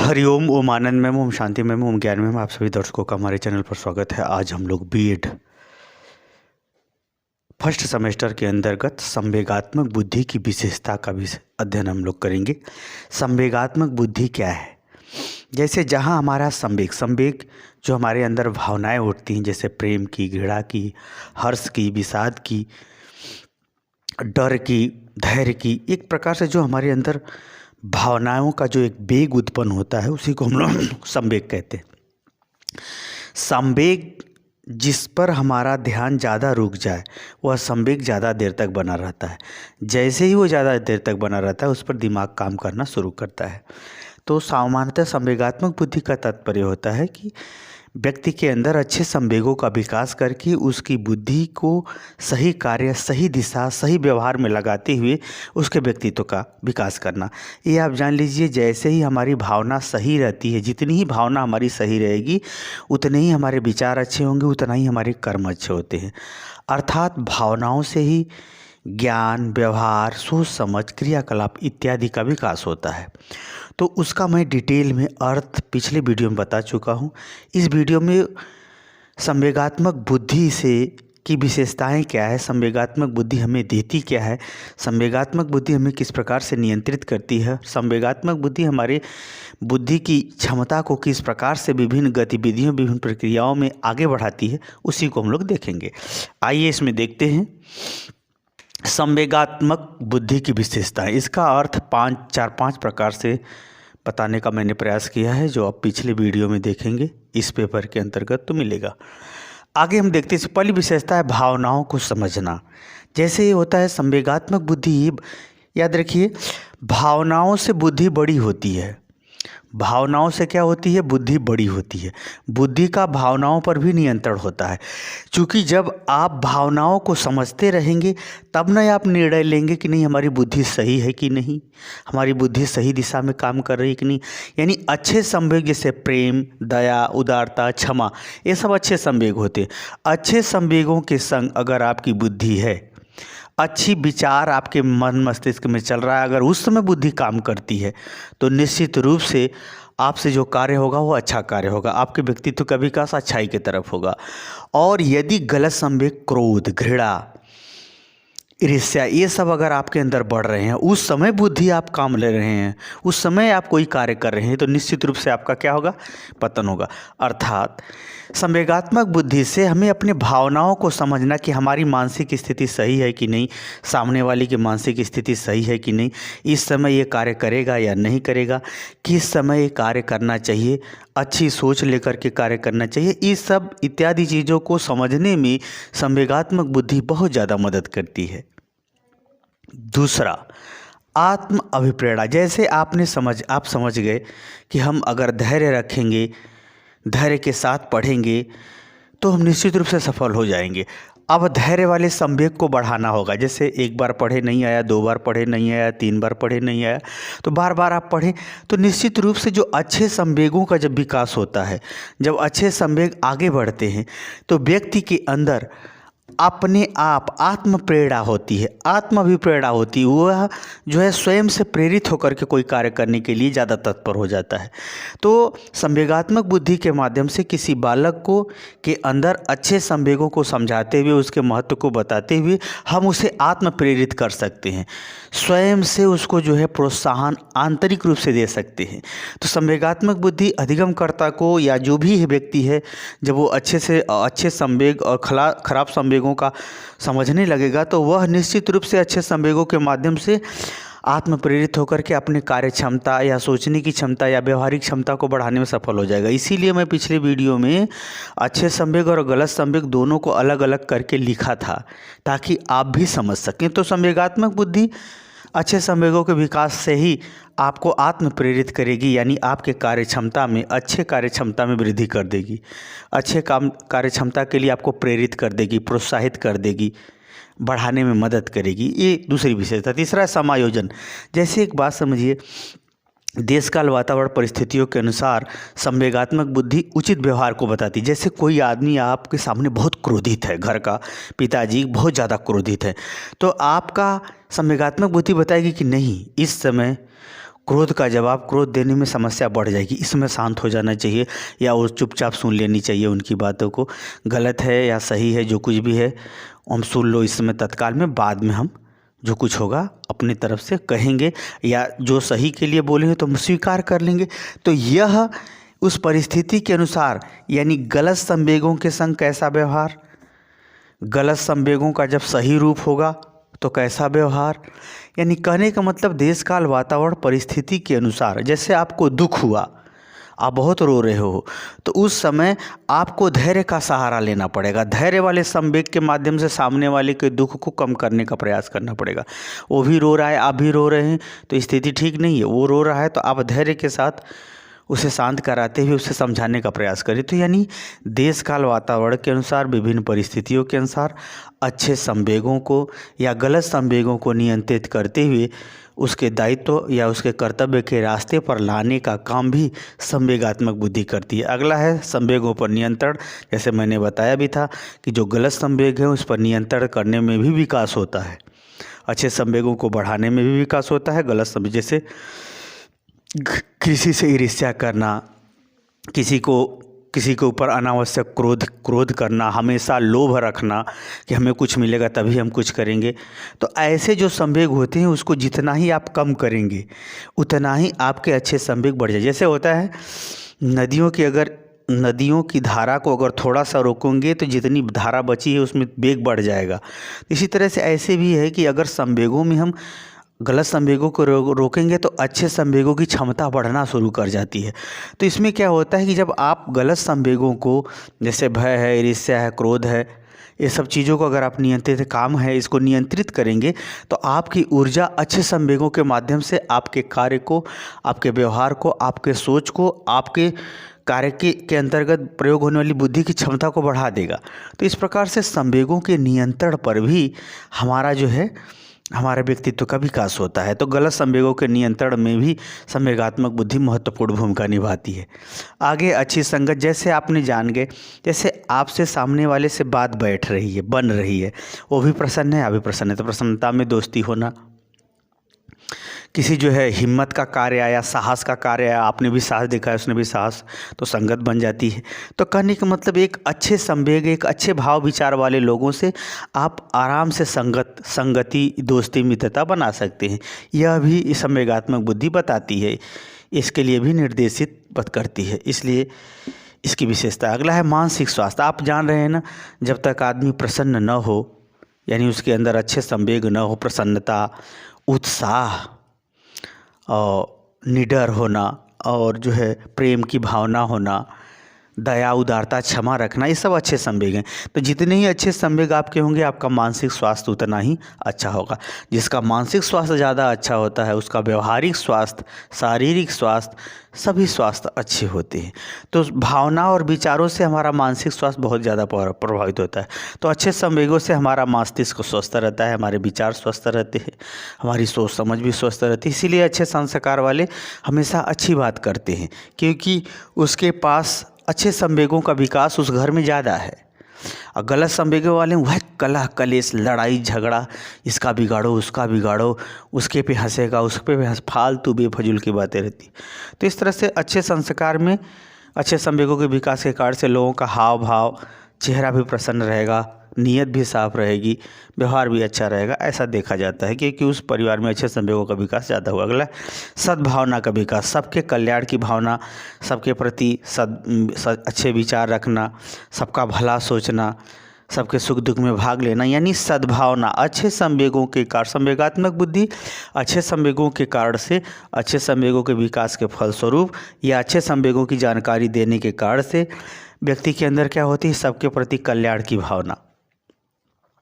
हरिओम, ओम आनंद में ओम शांति में ओम ज्ञान में आप सभी दर्शकों का हमारे चैनल पर स्वागत है। आज हम लोग बीएड फर्स्ट सेमेस्टर के अंतर्गत संवेगात्मक बुद्धि की विशेषता का भी अध्ययन हम लोग करेंगे। संवेगात्मक बुद्धि क्या है? जैसे जहाँ हमारा संवेग जो हमारे अंदर भावनाएं उठती हैं, जैसे प्रेम की, घृणा की, हर्ष की, विषाद की, डर की, धैर्य की, एक प्रकार से जो हमारे अंदर भावनाओं का जो एक वेग उत्पन्न होता है उसी को हम लोग संवेग कहते हैं। संवेग जिस पर हमारा ध्यान ज़्यादा रुक जाए वह संवेग ज़्यादा देर तक बना रहता है। जैसे ही वो ज़्यादा देर तक बना रहता है उस पर दिमाग काम करना शुरू करता है। तो सामान्यतः संवेगात्मक बुद्धि का तात्पर्य होता है कि व्यक्ति के अंदर अच्छे संवेगों का विकास करके उसकी बुद्धि को सही कार्य, सही दिशा, सही व्यवहार में लगाते हुए उसके व्यक्तित्व का विकास करना। ये आप जान लीजिए, जैसे ही हमारी भावना सही रहती है, जितनी ही भावना हमारी सही रहेगी उतने ही हमारे विचार अच्छे होंगे, उतना ही हमारे कर्म अच्छे होते हैं। अर्थात भावनाओं से ही ज्ञान, व्यवहार, सोच समझ, क्रियाकलाप इत्यादि का विकास होता है। तो उसका मैं डिटेल में अर्थ पिछले वीडियो में बता चुका हूँ। इस वीडियो में संवेगात्मक बुद्धि से की विशेषताएं क्या है, संवेगात्मक बुद्धि हमें देती क्या है, संवेगात्मक बुद्धि हमें किस प्रकार से नियंत्रित करती है, संवेगात्मक बुद्धि हमारे बुद्धि की क्षमता को किस प्रकार से विभिन्न गतिविधियों, विभिन्न प्रक्रियाओं में आगे बढ़ाती है, उसी को हम लोग देखेंगे। आइए इसमें देखते हैं संवेगात्मक बुद्धि की विशेषताएं। इसका अर्थ 5 प्रकार से बताने का मैंने प्रयास किया है, जो आप पिछले वीडियो में देखेंगे इस पेपर के अंतर्गत तो मिलेगा। आगे हम देखते हैं। पहली विशेषता है भावनाओं को समझना। जैसे ये होता है संवेगात्मक बुद्धि, याद रखिए, भावनाओं से बुद्धि बड़ी होती है। भावनाओं से क्या होती है? बुद्धि बड़ी होती है। बुद्धि का भावनाओं पर भी नियंत्रण होता है, क्योंकि जब आप भावनाओं को समझते रहेंगे तब न आप निर्णय लेंगे कि नहीं हमारी बुद्धि सही है कि नहीं, हमारी बुद्धि सही दिशा में काम कर रही है कि नहीं। यानी अच्छे संवेग जैसे प्रेम, दया, उदारता, क्षमा, ये सब अच्छे संवेग होते हैं। अच्छे संवेगों के संग अगर आपकी बुद्धि है, अच्छी विचार आपके मन मस्तिष्क में चल रहा है, अगर उस समय बुद्धि काम करती है तो निश्चित रूप से आपसे जो कार्य होगा वो अच्छा कार्य होगा, आपके व्यक्तित्व का विकास अच्छाई की तरफ होगा। और यदि गलत संवेग, क्रोध, घृणा, ईर्ष्या, ये सब अगर आपके अंदर बढ़ रहे हैं, उस समय बुद्धि आप काम ले रहे हैं, उस समय आप कोई कार्य कर रहे हैं, तो निश्चित रूप से आपका क्या होगा? पतन होगा। अर्थात संवेगात्मक बुद्धि से हमें अपने भावनाओं को समझना कि हमारी मानसिक स्थिति सही है कि नहीं, सामने वाले की मानसिक स्थिति सही है कि नहीं, इस समय ये कार्य करेगा या नहीं करेगा, किस समय ये कार्य करना चाहिए, अच्छी सोच लेकर के कार्य करना चाहिए, इस सब इत्यादि चीज़ों को समझने में संवेगात्मक बुद्धि बहुत ज़्यादा मदद करती है। दूसरा, आत्म अभिप्रेरणा। जैसे आप समझ गए कि हम अगर धैर्य रखेंगे, धैर्य के साथ पढ़ेंगे तो हम निश्चित रूप से सफल हो जाएंगे। अब धैर्य वाले संवेग को बढ़ाना होगा। जैसे एक बार पढ़े नहीं आया, 2 बार पढ़े नहीं आया, 3 बार पढ़े नहीं आया, तो बार बार आप पढ़ें तो निश्चित रूप से जो अच्छे संवेगों का जब विकास होता है, जब अच्छे संवेग आगे बढ़ते हैं तो व्यक्ति के अंदर अपने आप आत्म प्रेरणा होती है, आत्म अभिप्रेरणा होती है। वह जो है स्वयं से प्रेरित होकर के कोई कार्य करने के लिए ज़्यादा तत्पर हो जाता है। तो संवेगात्मक बुद्धि के माध्यम से किसी बालक को के अंदर अच्छे संवेगों को समझाते हुए, उसके महत्व को बताते हुए हम उसे आत्म प्रेरित कर सकते हैं, स्वयं से उसको जो है प्रोत्साहन आंतरिक रूप से दे सकते हैं। तो संवेगात्मक बुद्धि अधिगमकर्ता को या जो भी व्यक्ति है, जब वो अच्छे संवेग और खराब संवेगों का समझने लगेगा तो वह निश्चित रूप से अच्छे संवेगों के माध्यम से आत्म प्रेरित होकर के अपने कार्य क्षमता या सोचने की क्षमता या व्यवहारिक क्षमता को बढ़ाने में सफल हो जाएगा। इसीलिए मैं पिछले वीडियो में अच्छे संवेग और गलत संवेग दोनों को अलग अलग करके लिखा था, ताकि आप भी समझ सकें। तो संवेगात्मक बुद्धि अच्छे संवेगों के विकास से ही आपको आत्म प्रेरित करेगी, यानी आपके कार्य क्षमता में, अच्छे कार्य क्षमता में वृद्धि कर देगी, अच्छे कार्य क्षमता के लिए आपको प्रेरित कर देगी, प्रोत्साहित कर देगी, बढ़ाने में मदद करेगी। ये दूसरी विशेषता। तीसरा, समायोजन। जैसे एक बात समझिए, देश काल वातावरण परिस्थितियों के अनुसार संवेगात्मक बुद्धि उचित व्यवहार को बताती है। जैसे कोई आदमी आपके सामने बहुत क्रोधित है, घर का पिताजी बहुत ज़्यादा क्रोधित है, तो आपका संवेगात्मक बुद्धि बताएगी कि नहीं, इस समय क्रोध का जवाब क्रोध देने में समस्या बढ़ जाएगी, इसमें शांत हो जाना चाहिए या वो चुपचाप सुन लेनी चाहिए उनकी बातों को। गलत है या सही है जो कुछ भी है हम सुन लो इस समय तत्काल में, बाद में हम जो कुछ होगा अपनी तरफ से कहेंगे, या जो सही के लिए बोले हैं तो हम स्वीकार कर लेंगे। तो यह उस परिस्थिति के अनुसार, यानी गलत संवेगों के संग कैसा व्यवहार, गलत संवेगों का जब सही रूप होगा तो कैसा व्यवहार, यानी कहने का मतलब देश काल वातावरण परिस्थिति के अनुसार। जैसे आपको दुख हुआ, आप बहुत रो रहे हो, तो उस समय आपको धैर्य का सहारा लेना पड़ेगा। धैर्य वाले संवेग के माध्यम से सामने वाले के दुख को कम करने का प्रयास करना पड़ेगा। वो भी रो रहा है, आप भी रो रहे हैं, तो स्थिति ठीक नहीं है। वो रो रहा है तो आप धैर्य के साथ उसे शांत कराते हुए उसे समझाने का प्रयास करें। तो यानी देश काल वातावरण के अनुसार, विभिन्न परिस्थितियों के अनुसार अच्छे संवेगों को या गलत संवेगों को नियंत्रित करते हुए उसके दायित्व या उसके कर्तव्य के रास्ते पर लाने का काम भी संवेगात्मक बुद्धि करती है। अगला है संवेगों पर नियंत्रण। जैसे मैंने बताया भी था कि जो गलत संवेग है उस पर नियंत्रण करने में भी विकास होता है, अच्छे संवेगों को बढ़ाने में भी विकास होता है। गलत संवेग जैसे किसी से ईर्ष्या करना, किसी के ऊपर अनावश्यक क्रोध करना, हमेशा लोभ रखना कि हमें कुछ मिलेगा तभी हम कुछ करेंगे। तो ऐसे जो संवेग होते हैं उसको जितना ही आप कम करेंगे उतना ही आपके अच्छे संवेग बढ़ जाए। जैसे होता है नदियों की धारा को अगर थोड़ा सा रोकेंगे तो जितनी धारा बची है उसमें वेग बढ़ जाएगा। इसी तरह से ऐसे भी है कि अगर संवेगों में हम गलत संवेगों को रोकेंगे तो अच्छे संवेगों की क्षमता बढ़ना शुरू कर जाती है। तो इसमें क्या होता है कि जब आप गलत संवेगों को, जैसे भय है, ईर्ष्या है, क्रोध है, ये सब चीज़ों को अगर आप नियंत्रित काम है इसको नियंत्रित करेंगे तो आपकी ऊर्जा अच्छे संवेगों के माध्यम से आपके कार्य को, आपके व्यवहार को, आपके सोच को, आपके कार्य के अंतर्गत प्रयोग होने वाली बुद्धि की क्षमता को बढ़ा देगा। तो इस प्रकार से संवेगों के नियंत्रण पर भी हमारे व्यक्तित्व का विकास होता है। तो गलत संवेगों के नियंत्रण में भी संवेगात्मक बुद्धि महत्वपूर्ण भूमिका निभाती है। आगे अच्छी संगत, जैसे आपने जान गए, जैसे आपसे सामने वाले से बात बन रही है, वो भी प्रसन्न है, आप भी प्रसन्न है, तो प्रसन्नता में दोस्ती होना। किसी हिम्मत का कार्य आया, साहस का कार्य आया, आपने भी साहस दिखाया, उसने भी साहस, तो संगत बन जाती है। तो कहने का मतलब एक अच्छे संवेग, एक अच्छे भाव विचार वाले लोगों से आप आराम से संगति, दोस्ती, मित्रता बना सकते हैं। यह भी संवेगात्मक बुद्धि बताती है, इसके लिए भी निर्देशित करती है, इसलिए इसकी विशेषता। अगला है मानसिक स्वास्थ्य। आप जान रहे हैं ना, जब तक आदमी प्रसन्न न हो, यानी उसके अंदर अच्छे संवेग न हो, प्रसन्नता, उत्साह और निडर होना, और प्रेम की भावना होना, दया, उदारता, क्षमा रखना, ये सब अच्छे संवेग हैं। तो जितने ही अच्छे संवेग आपके होंगे आपका मानसिक स्वास्थ्य उतना ही अच्छा होगा। जिसका मानसिक स्वास्थ्य ज़्यादा अच्छा होता है उसका व्यवहारिक स्वास्थ्य, शारीरिक स्वास्थ्य, सभी स्वास्थ्य अच्छे होते हैं। तो भावना और विचारों से हमारा मानसिक स्वास्थ्य बहुत ज़्यादा प्रभावित होता है। तो अच्छे संवेगों से हमारा मस्तिष्क स्वस्थ रहता है, हमारे विचार स्वस्थ रहते हैं, हमारी सोच समझ भी स्वस्थ रहती है। इसीलिए अच्छे संस्कार वाले हमेशा अच्छी बात करते हैं, क्योंकि उसके पास अच्छे संवेगों का विकास उस घर में ज़्यादा है। और गलत संवेगों वाले वह कलह कलेश, लड़ाई झगड़ा, इसका बिगाड़ो, उसका बिगाड़ो, उसके पे हंसेगा, उस पे हंस, फालतू बेफजूल की बातें रहती। तो इस तरह से अच्छे संस्कार में अच्छे संवेगों के विकास के कारण से लोगों का हाव भाव, चेहरा भी प्रसन्न रहेगा, नीयत भी साफ रहेगी, व्यवहार भी अच्छा रहेगा, ऐसा देखा जाता है, क्योंकि उस परिवार में अच्छे संवेगों का विकास ज़्यादा हुआ। अगला सद्भावना का विकास, सबके कल्याण की भावना, सबके प्रति अच्छे विचार रखना, सबका भला सोचना, सबके सुख दुख में भाग लेना, यानी सद्भावना। अच्छे संवेगों के कारण, संवेगात्मक बुद्धि अच्छे संवेगों के कारण से, अच्छे संवेगों के विकास के फलस्वरूप या अच्छे संवेगों की जानकारी देने के कारण से व्यक्ति के अंदर क्या होती है, सबके प्रति कल्याण की भावना।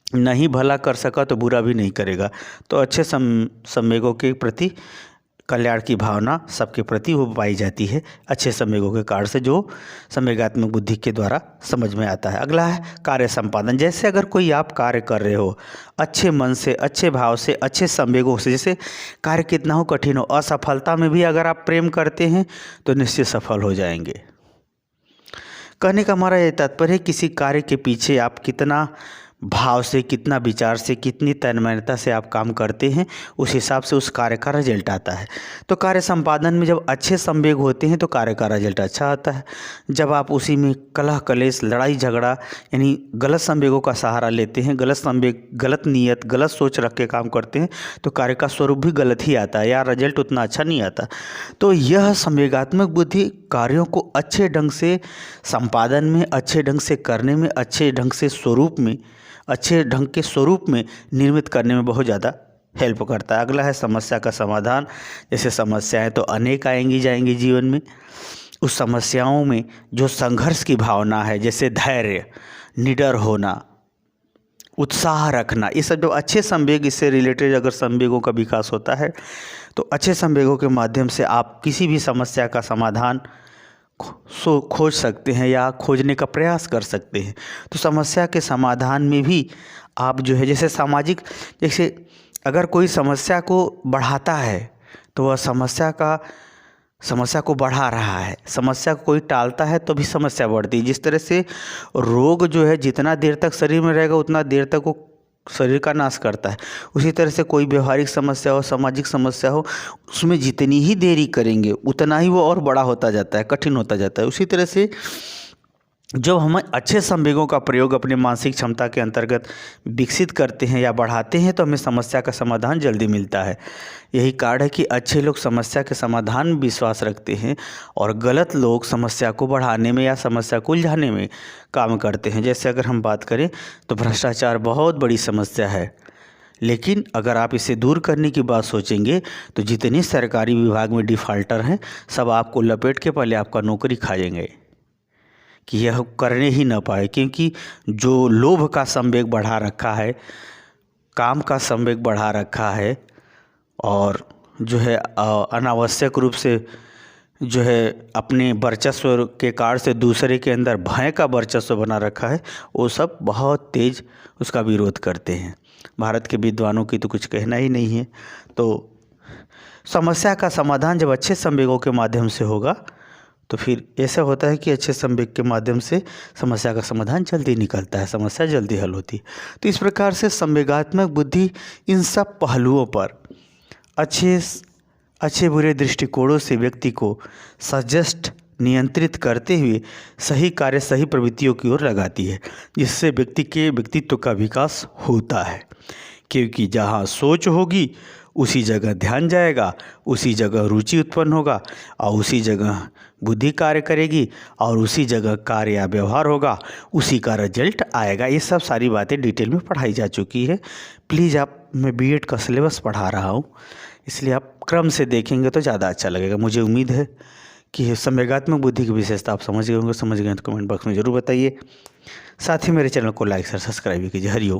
नहीं भला कर सका तो बुरा भी नहीं करेगा। तो अच्छे संवेगों के प्रति कल्याण की भावना सबके प्रति वो पाई जाती है अच्छे संवेगों के कारण से, जो संवेगात्मक बुद्धि के द्वारा समझ में आता है। अगला है कार्य संपादन। जैसे अगर कोई आप कार्य कर रहे हो अच्छे मन से, अच्छे भाव से, अच्छे संवेगों से, जैसे कार्य कितना हो कठिन हो, असफलता में भी अगर आप प्रेम करते हैं तो निश्चित सफल हो जाएंगे। कहने का हमारा ये तात्पर्य है, किसी कार्य के पीछे आप कितना भाव से, कितना विचार से, कितनी तन्मयता से आप काम करते हैं, उस हिसाब से उस कार्य का रिजल्ट आता है। तो कार्य संपादन में जब अच्छे संवेग होते हैं तो कार्य का रिजल्ट अच्छा आता है। जब आप उसी में कलह कलेश, लड़ाई झगड़ा यानी गलत संवेगों का सहारा लेते हैं, गलत संवेग, गलत नीयत, गलत सोच रख के काम करते हैं तो कार्य का स्वरूप भी गलत ही आता है या रिजल्ट उतना अच्छा नहीं आता। तो यह संवेगात्मक बुद्धि कार्यों को अच्छे ढंग से संपादन में, अच्छे ढंग से करने में, अच्छे ढंग से स्वरूप में, अच्छे ढंग के स्वरूप में निर्मित करने में बहुत ज़्यादा हेल्प करता है। अगला है समस्या का समाधान। जैसे समस्याएं तो अनेक आएंगी जाएंगी जीवन में, उस समस्याओं में जो संघर्ष की भावना है, जैसे धैर्य, निडर होना, उत्साह रखना, ये सब जो अच्छे संवेग, इससे रिलेटेड अगर संवेगों का विकास होता है तो अच्छे संवेगों के माध्यम से आप किसी भी समस्या का समाधान खोज सकते हैं या खोजने का प्रयास कर सकते हैं। तो समस्या के समाधान में भी आप जो है, जैसे सामाजिक, जैसे अगर कोई समस्या को बढ़ाता है तो वह समस्या को बढ़ा रहा है, समस्या को कोई टालता है तो भी समस्या बढ़ती है। जिस तरह से रोग जो है जितना देर तक शरीर में रहेगा उतना देर तक वो शरीर का नाश करता है, उसी तरह से कोई व्यवहारिक समस्या हो, सामाजिक समस्या हो, उसमें जितनी ही देरी करेंगे उतना ही वो और बड़ा होता जाता है, कठिन होता जाता है। उसी तरह से जब हम अच्छे संवेगों का प्रयोग अपने मानसिक क्षमता के अंतर्गत विकसित करते हैं या बढ़ाते हैं तो हमें समस्या का समाधान जल्दी मिलता है। यही कारण है कि अच्छे लोग समस्या के समाधान में विश्वास रखते हैं और गलत लोग समस्या को बढ़ाने में या समस्या को उलझाने में काम करते हैं। जैसे अगर हम बात करें तो भ्रष्टाचार बहुत बड़ी समस्या है, लेकिन अगर आप इसे दूर करने की बात सोचेंगे तो जितने सरकारी विभाग में डिफ़ाल्टर हैं सब आपको लपेट के पहले आपका नौकरी खा जाएंगे कि यह करने ही ना पाए, क्योंकि जो लोभ का संवेग बढ़ा रखा है, काम का संवेग बढ़ा रखा है और जो है अनावश्यक रूप से जो है अपने वर्चस्व के कारण से दूसरे के अंदर भय का वर्चस्व बना रखा है, वो सब बहुत तेज उसका विरोध करते हैं। भारत के विद्वानों की तो कुछ कहना ही नहीं है। तो समस्या का समाधान जब अच्छे संवेगों के माध्यम से होगा तो फिर ऐसा होता है कि अच्छे संवेग के माध्यम से समस्या का समाधान जल्दी निकलता है, समस्या जल्दी हल होती है। तो इस प्रकार से संवेगात्मक बुद्धि इन सब पहलुओं पर अच्छे बुरे दृष्टिकोणों से व्यक्ति को सजस्ट, नियंत्रित करते हुए सही कार्य, सही प्रवृत्तियों की ओर लगाती है, जिससे व्यक्ति के व्यक्तित्व का विकास होता है। क्योंकि जहाँ सोच होगी उसी जगह ध्यान जाएगा, उसी जगह रुचि उत्पन्न होगा और उसी जगह बुद्धि कार्य करेगी और उसी जगह कार्य या व्यवहार होगा, उसी का रिजल्ट आएगा। ये सब सारी बातें डिटेल में पढ़ाई जा चुकी है। प्लीज़ मैं बीएड का सिलेबस पढ़ा रहा हूँ, इसलिए आप क्रम से देखेंगे तो ज़्यादा अच्छा लगेगा। मुझे उम्मीद है कि संवेगात्मक बुद्धि की विशेषता आप समझ गए होंगे। समझ गए तो कमेंट बॉक्स में ज़रूर बताइए। साथ ही मेरे चैनल को लाइक और सब्सक्राइब कीजिए। हरिओम।